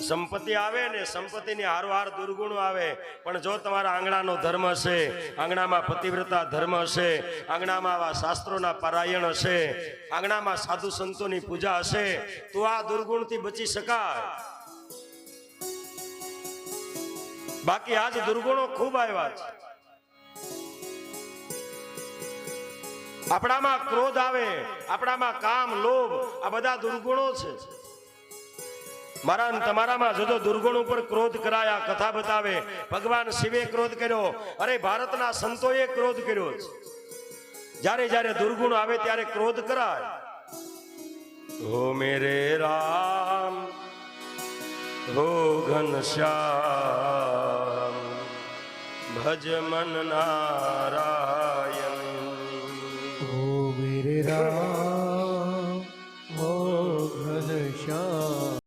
સંપત્તિ આવે ને સંપત્તિની હારવાર દુર્ગુણો આવે, પણ જો તમારા આંગણાનો ધર્મ હશે, આંગણામાં પતિવ્રતા ધર્મ હશે, આંગણામાં આવા શાસ્ત્રોના પારાયણ હશે, આંગણામાં સાધુ સંતોની પૂજા હશે, તો આ દુર્ગુણથી બચી શકાય. બાકી આજ દુર્ગુણો ખૂબ આવ્યા છે. આપણામાં ક્રોધ આવે, આપણામાં કામ, લોભ, આ બધા દુર્ગુણો છે. મારા તમારામાં જો દુર્ગુણ ઉપર ક્રોધ કરાયા, કથા બતાવે ભગવાન શિવે ક્રોધ કર્યો, અરે ભારતના સંતોએ ક્રોધ કર્યો છે. જ્યારે જ્યારે દુર્ગુણ આવે ત્યારે ક્રોધ કરાય. હો મેરે રામ હો ઘનશ્યામ ભજ મન નારાયણ. હો મેરે રામ હો ઘનશ્યામ